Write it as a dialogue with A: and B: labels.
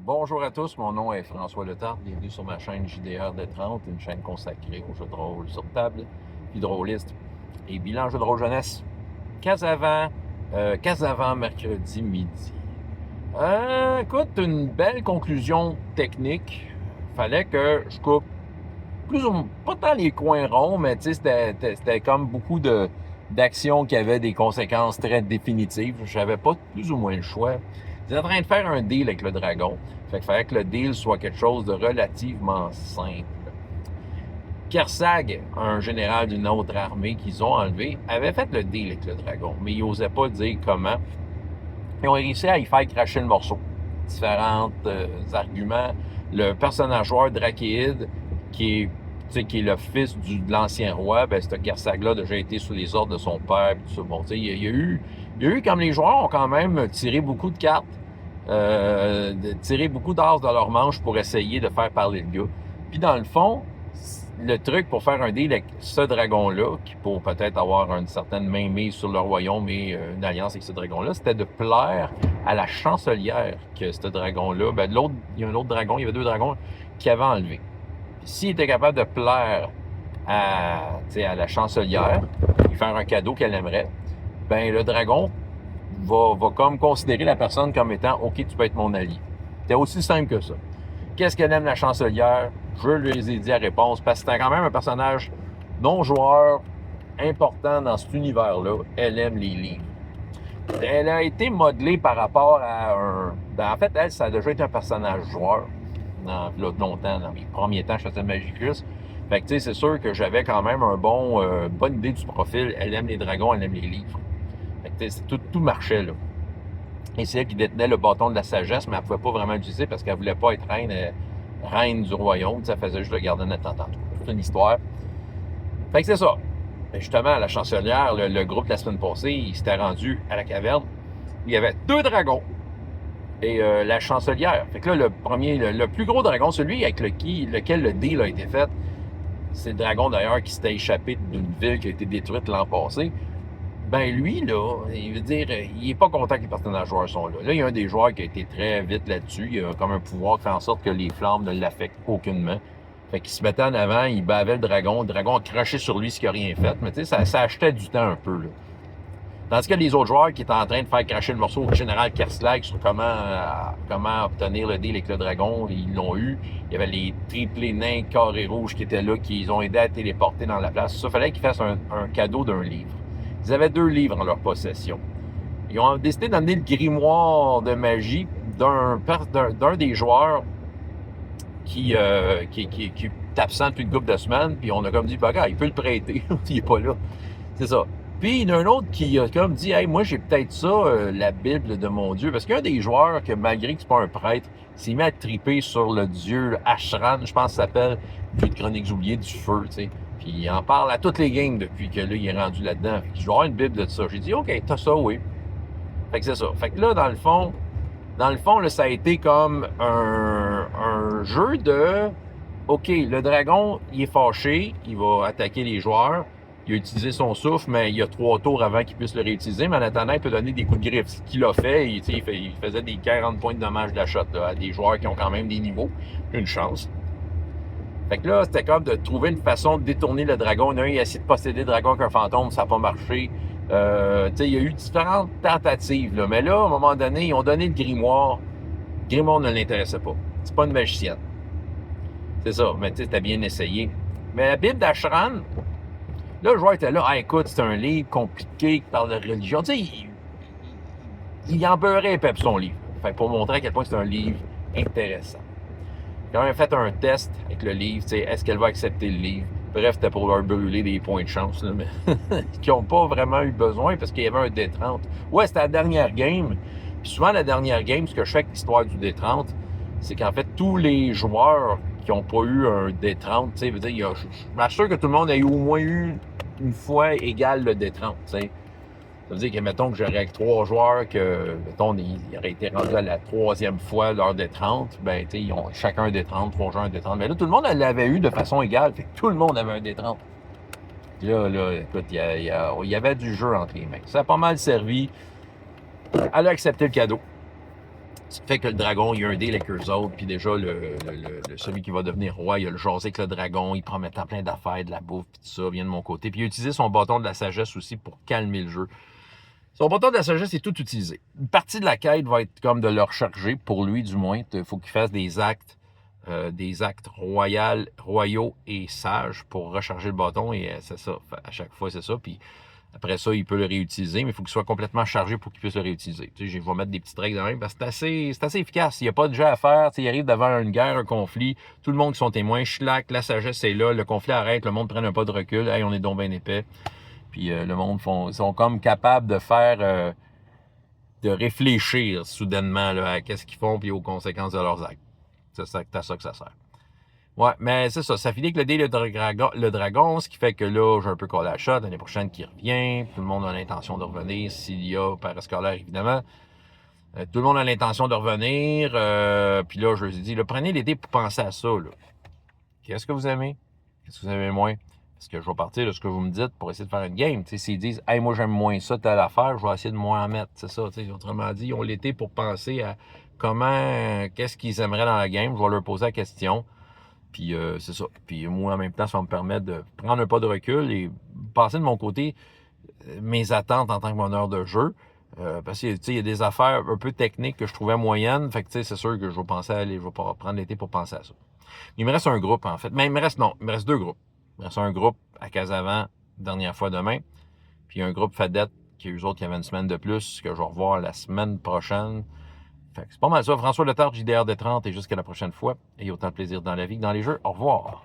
A: Bonjour à tous, mon nom est François Letarte. Bienvenue sur ma chaîne JDR D30, une chaîne consacrée aux jeux de rôle sur table, puis drôliste et bilan jeux de rôle jeunesse. Casavant, mercredi midi. Écoute, une belle conclusion technique. Fallait que je coupe plus ou moins, pas tant les coins ronds, mais tu sais, c'était comme beaucoup d'actions qui avaient des conséquences très définitives. J'avais pas plus ou moins le choix. J'étais en train de faire un deal avec le dragon. Fait qu'il fallait que le deal soit quelque chose de relativement simple. Kersag, un général d'une autre armée qu'ils ont enlevé, avait fait le deal avec le dragon, mais il n'osait pas dire comment. Ils ont réussi à y faire cracher le morceau. Différents arguments. Le personnage joueur Drakeid, qui est le fils de l'ancien roi, ben, ce Kersag-là a déjà été sous les ordres de son père. Tout ça. Bon, il y a eu, comme les joueurs ont quand même tiré beaucoup de cartes, tiré beaucoup d'as dans leur manche pour essayer de faire parler le gars. Puis dans le fond, le truc pour faire un deal avec ce dragon-là, qui pour peut-être avoir une certaine mainmise sur le royaume et une alliance avec ce dragon-là, c'était de plaire à la chancelière que ce dragon-là, ben l'autre, il y a un autre dragon, il y avait deux dragons qui avaient enlevé. S'il était capable de plaire à la chancelière, lui faire un cadeau qu'elle aimerait, ben le dragon va comme considérer la personne comme étant « OK, tu peux être mon allié ». C'est aussi simple que ça. Qu'est-ce qu'elle aime la chancelière? Je lui ai dit la réponse, parce que c'est quand même un personnage non-joueur important dans cet univers-là. Elle aime les livres. Elle a été modelée par rapport à un... Ben, en fait, elle, ça a déjà été un personnage joueur longtemps, dans mes premiers temps, je faisais Magicus. Fait que, tu sais, c'est sûr que j'avais quand même bonne idée du profil. Elle aime les dragons, elle aime les livres. Fait que, tout marchait, là. Et c'est elle qui détenait le bâton de la sagesse, mais elle ne pouvait pas vraiment l'utiliser parce qu'elle ne voulait pas être reine du royaume. Ça faisait juste le garder notre temps. C'est une histoire. Fait que c'est ça. Et justement, la chancelière, le groupe de la semaine passée, il s'était rendu à la caverne. Il y avait deux dragons et la chancelière. Fait que là, le plus gros dragon, celui avec lequel le deal a été fait, c'est le dragon d'ailleurs qui s'était échappé d'une ville qui a été détruite l'an passé. Ben lui, là, il veut dire, il est pas content que les partenaires joueurs sont là. Là, il y a un des joueurs qui a été très vite là-dessus. Il a comme un pouvoir qui fait en sorte que les flammes ne l'affectent aucunement. Fait qu'il se mettait en avant, il bavait le dragon. Le dragon a craché sur lui, ce qu'il n'a rien fait. Mais tu sais, ça achetait du temps un peu, là. Tandis que les autres joueurs qui étaient en train de faire cracher le morceau au général Kerslag sur comment obtenir le deal avec le dragon, ils l'ont eu. Il y avait les triplés nains carrés rouges qui étaient là, qui les ont aidés à téléporter dans la place. Ça, fallait qu'ils fassent un cadeau d'un livre. Ils avaient 2 livres en leur possession. Ils ont décidé d'amener le grimoire de magie d'un des joueurs qui est absent depuis une couple de semaines, puis on a comme dit, bah, il peut le prêter, il est pas là. C'est ça. Puis il y en a un autre qui a comme dit, hey, moi j'ai peut-être ça, la Bible de mon Dieu, parce qu'il y a un des joueurs que malgré que c'est pas un prêtre, s'est mis à triper sur le dieu Ashran, je pense que ça s'appelle, dieu de Chroniques oubliées du feu, tu sais. Puis il en parle à toutes les games depuis que là, il est rendu là-dedans. Fait que je vais avoir une Bible de ça. J'ai dit, OK, t'as ça, oui. Fait que c'est ça. Fait que là, dans le fond, là, ça a été comme un jeu de, OK, le dragon, il est fâché, il va attaquer les joueurs. Il a utilisé son souffle, mais il y a 3 tours avant qu'il puisse le réutiliser. Mais en attendant, il peut donner des coups de griffe. Ce qu'il a fait, il faisait des 40 points de dommage d'achat à des joueurs qui ont quand même des niveaux. Une chance. Fait que là, c'était comme de trouver une façon de détourner le dragon. Il y en a un, il a essayé de posséder le dragon avec un fantôme, ça n'a pas marché. Il y a eu différentes tentatives, là. Mais là, à un moment donné, ils ont donné le grimoire. Le grimoire ne l'intéressait pas. C'est pas une magicienne. C'est ça, mais tu sais, c'était bien essayé. Mais la Bible d'Ashran, là, le joueur était là, ah, écoute, c'est un livre compliqué qui parle de religion. Tu sais, il en beurrait épais pour son livre. Fait pour montrer à quel point c'est un livre intéressant. Ils ont fait un test avec le livre, est-ce qu'elle va accepter le livre? Bref, c'était pour leur brûler des points de chance, là, mais qui n'ont pas vraiment eu besoin parce qu'il y avait un D30. Ouais, c'était la dernière game. Puis souvent, la dernière game, ce que je fais avec l'histoire du D30, c'est qu'en fait, tous les joueurs qui n'ont pas eu un D30, tu sais, veut dire, je m'assure que tout le monde ait au moins eu une fois égal le D30, tu sais. Ça veut dire que, mettons, que j'aurais avec 3 joueurs que, mettons, ils auraient été rendus à la 3e fois leur D30, ben, tu sais, ils ont chacun un D30, 3 joueurs un D30. Mais là, tout le monde l'avait eu de façon égale, fait que tout le monde avait un D30. Puis là, écoute, il y avait du jeu entre les mains. Ça a pas mal servi. Elle a accepté le cadeau. Ce qui fait que le dragon, il y a un deal avec eux autres, puis déjà, celui qui va devenir roi, il a le jasé avec le dragon, il promettant plein d'affaires, de la bouffe, puis tout ça, vient de mon côté. Puis il a utilisé son bâton de la sagesse aussi pour calmer le jeu. Son bâton de la sagesse est tout utilisé. Une partie de la quête va être comme de le recharger, pour lui du moins. Il faut qu'il fasse des actes royaux et sages pour recharger le bâton, et c'est ça. À chaque fois, c'est ça. Puis après ça, il peut le réutiliser, mais il faut qu'il soit complètement chargé pour qu'il puisse le réutiliser. Tu sais, je vais mettre des petites règles de même, parce que c'est assez efficace. Il n'y a pas de jeu à faire. Tu sais, il arrive devant une guerre, un conflit, tout le monde qui sont témoins, schlac, la sagesse est là, le conflit arrête, le monde prend un pas de recul, hey, on est donc bien épais. Puis le monde sont comme capables de faire, de réfléchir soudainement là, à qu'est-ce qu'ils font puis aux conséquences de leurs actes. C'est à ça que ça sert. Ouais, mais c'est ça. Ça finit avec le dé le dragon, ce qui fait que là, j'ai un peu collé à la shot. L'année prochaine qui revient. Tout le monde a l'intention de revenir, s'il y a parascolaire, évidemment. Tout le monde a l'intention de revenir. Puis là, je leur ai dit, là, prenez les dés pour penser à ça. Là. Qu'est-ce que vous aimez? Qu'est-ce que vous aimez moins? Parce que je vais partir de ce que vous me dites pour essayer de faire une game. T'sais, s'ils disent, hey, moi, j'aime moins ça, telle affaire, je vais essayer de moins en mettre. C'est ça. T'sais. Autrement dit, ils ont l'été pour penser à qu'est-ce qu'ils aimeraient dans la game. Je vais leur poser la question. Puis c'est ça. Puis moi, en même temps, ça va me permettre de prendre un pas de recul et passer de mon côté mes attentes en tant que meneur de jeu. Parce que il y a des affaires un peu techniques que je trouvais moyennes. Fait que c'est sûr que je vais penser à aller, je vais prendre l'été pour penser à ça. Il me reste un groupe, en fait. Mais il me reste deux groupes. Il me reste un groupe à Casavant, dernière fois demain. Puis un groupe Fadette, qui eux autres qui avaient une semaine de plus, que je vais revoir la semaine prochaine. Fait que c'est pas mal ça. François Letarte, JDR de 30, et jusqu'à la prochaine fois. Et autant de plaisir dans la vie que dans les jeux. Au revoir.